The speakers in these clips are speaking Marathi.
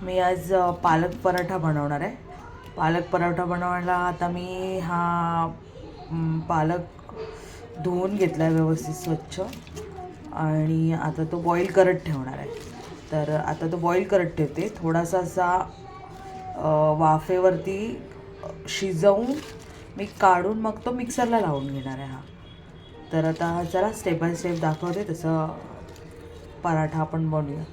मी आज पालक पराठा बनवणार आहे. पालक पराठा बनवायला आता मी पालक धुवून घेतला आहे व्यवस्थित स्वच्छ आणि आता तो बॉईल करत ठेवणार आहे. तर आता तो बॉईल करत ठेवते. थोडासा असा वाफेवरती शिजवून मी काढून मग तो मिक्सरला लावून घेणार आहे. तर आता चला स्टेप बाय स्टेप दाखवते तसं पराठा आपण बनवूया.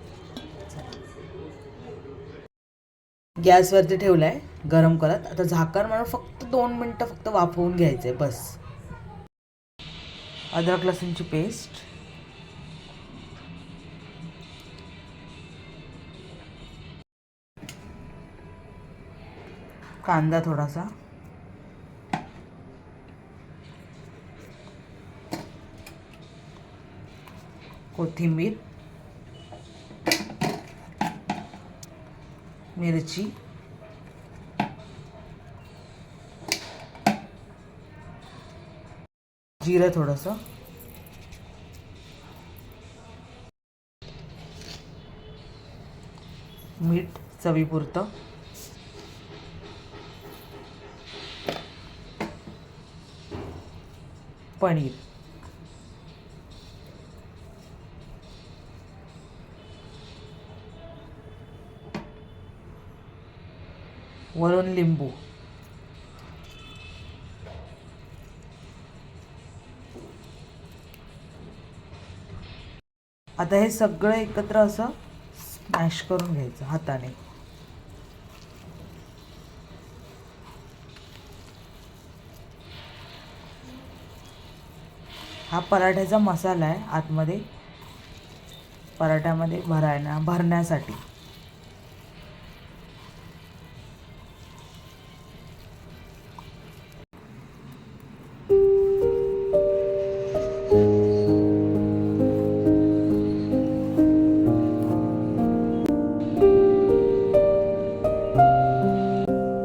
गॅसवरती ठेवला आहे गरम करत. आता झाकण मारून फक्त 2 मिनटं फक्त वाफवून घ्यायचं आहे बस. अद्रक लसूणची पेस्ट, कांदा थोडासा, कोथिंबीर, मिरची, जिरं थोडंसं, मीठ चवीपुरतं, पनीर, वरून लिंबू, आता हे सगळं एकत्र असं स्मॅश करून घ्यायचं हाताने. हा पराठ्याचा मसाला आहे आतमध्ये पराठ्यामध्ये भरण्यासाठी.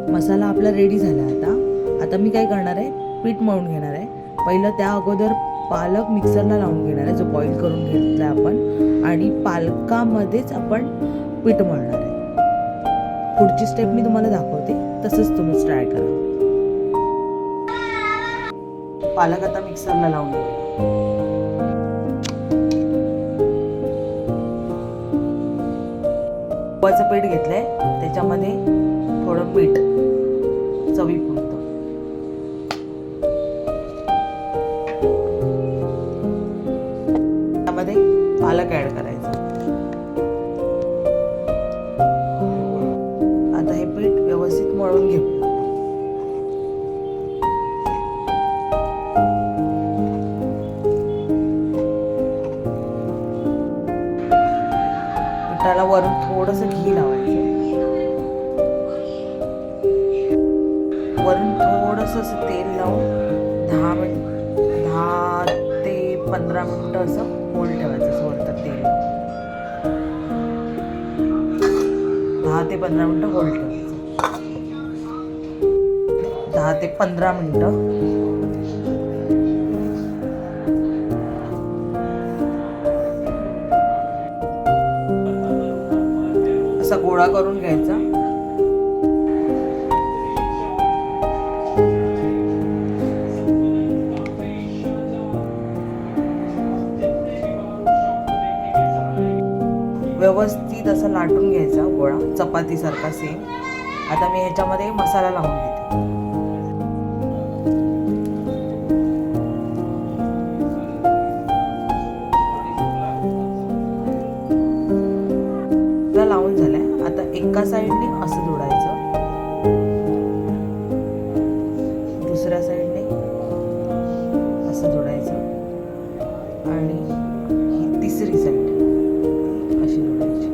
मसाला आपला रेडी झाला. आता मी काय करणार आहे, पीठ मळून घेणार आहे. पहिलं त्या अगोदर पालक मिक्सरला लावून घेणार आहे जो बॉईल करून घेतला आपण, आणि पालकामध्येच आपण पीठ मळणार आहे. पुढची स्टेप मी तुम्हाला दाखवते, तसंच तुम्ही ट्राय करा. पालक आता मिक्सरला लावून घेऊया. गव्हाचं पीठ घेतलंय, त्याच्यामध्ये थोडं मीठ चवीपुरतं, त्यामध्ये पालक ऍड करायचं. आता हे पीठ व्यवस्थित मळून घेऊ. पिठाला वरून थोडंसं घी लावायचं, वरून थोडंसं असं तेल लावून 10 ते 15 मिनिटं असं होल्ड ठेवायचं. असं वरतं तेल 10 ते 15 मिनिटं होल्ड ठेवायचं. 10 ते 15 मिनिटं असा गोळा करून घ्यायचा. व्यवस्थित असं लाटून घ्यायचा गोळा चपातीसारखा सेम. आता मी ह्याच्यामध्ये मसाला लावून घेते. लावून झालाय. आता एका साईडने असं जोडायचं, दुसऱ्या साईडने असं जोडायचं, आणि ही तिसरी साईड अशी जोडायची.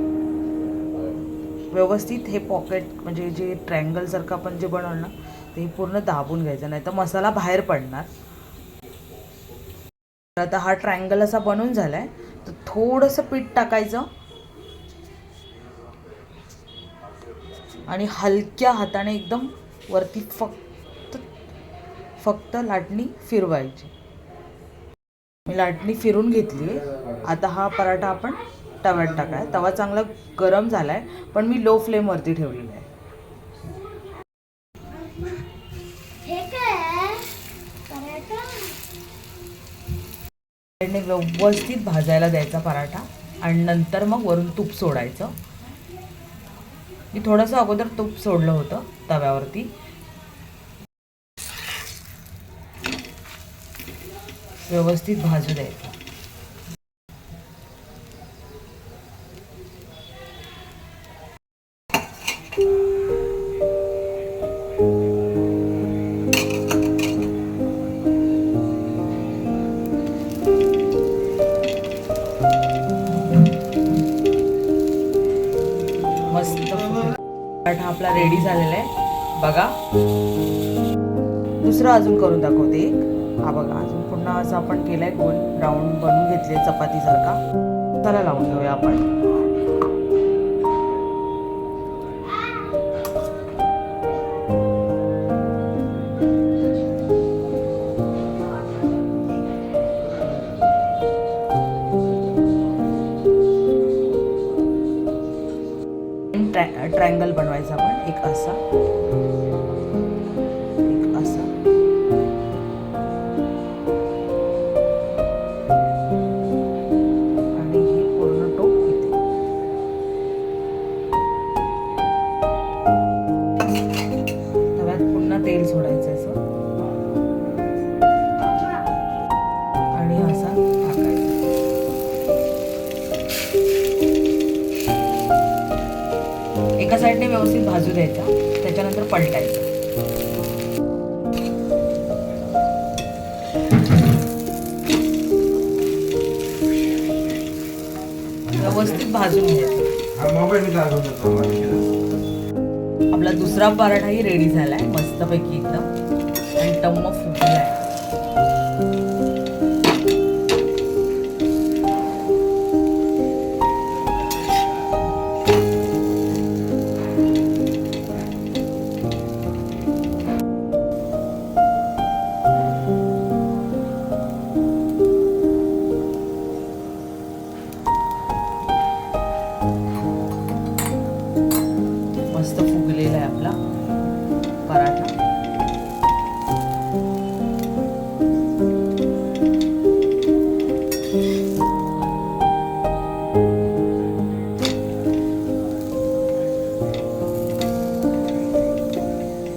व्यवस्थित हे पॉकेट म्हणजे जे ट्रायंगल सारखं आपण जे बनवलं ना ते पूर्ण दाबून घ्यायचं, नाही तर मसाला बाहेर पडणार. आता हा ट्रायंगल असा बनून झालाय, तर थोडंसं पीठ टाकायचं आणि हलक्या हाताने एकदम वरती फक्त लाटणी फिरवायची. मी लाटणी फिरून घेतली. आता हा पराठा आपण तव्यात टाकाय. तवा चांगला गरम झालाय पण मी लो फ्लेमवरती ठेवलेला आहे. व्यवस्थित भाजायला द्यायचा पराठा आणि नंतर मग वरून तूप सोडायचं. मी थोडंसं अगोदर तूप सोडलं होतं तव्यावरती. व्यवस्थित भाजू द्यायचं. मस्त पराठा आपला रेडी झालेला आहे बघा. दुसरं अजून करून दाखवते एक. हा बघा, अजून पुन्हा असं आपण केलंय गोल राऊंड बनवून घेतले चपातीसारखा. त्याला लावून घेऊया आपण. ट्रायंगल बनवायचा आपण. एक असा, एक असा, आणि हे पूर्ण टोक इथे. तव्यात पुन्हा तेल सोडायचं असं आणि असा टाकायचा. एका साईडने व्यवस्थित भाजू द्यायचा, त्याच्यानंतर पलटायचं. व्यवस्थित भाजून घ्यायचं. आपला दुसरा पराठाही रेडी झालाय मस्तपैकी एकदम आणि टम्म फुगलाय. मस्त फुगलेला आहे आपला पराठा.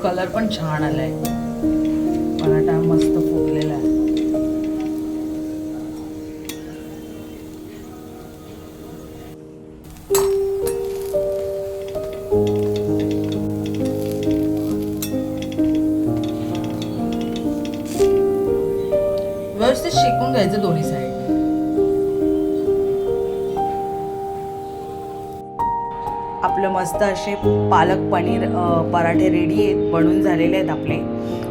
कलर पण छान आलाय. पराठा मस्त फुगलेला आहे. व्यवस्थित शेकून घ्यायचं दोन्ही साईड. आपलं मस्त असे पालक पनीर पराठे रेडी आहेत, बनून झालेले आहेत आपले.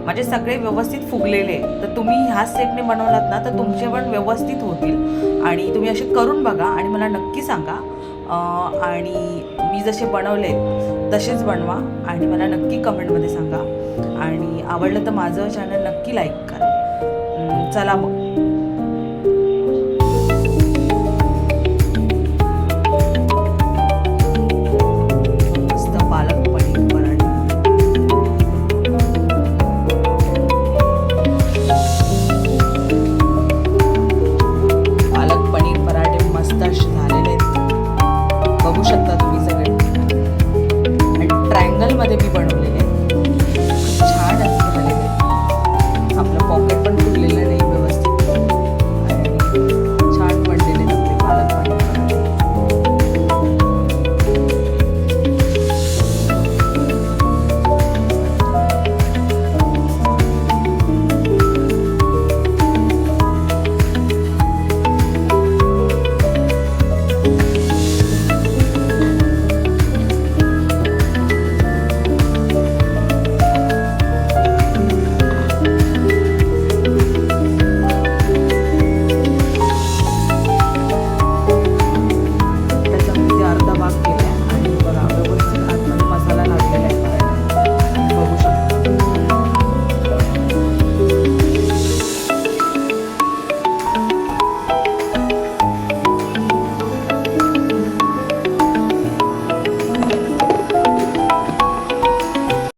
म्हणजे सगळे व्यवस्थित फुगलेले. तर तुम्ही ह्या स्टेपने बनवलात ना तर तुमचे पण व्यवस्थित होतील. आणि तुम्ही असे करून बघा आणि मला नक्की सांगा. आणि मी जसे बनवले तसेच बनवा आणि मला नक्की कमेंटमध्ये सांगा. आणि आवडलं तर माझं चॅनल नक्की लाईक करा. चला मग. मस्त पालक पनीर पराठा. पालक पनीर पराठे मस्त असे झालेले आहेत, बघू शकता तुम्ही सगळे. आणि ट्रायंगल मध्ये मी बनवले.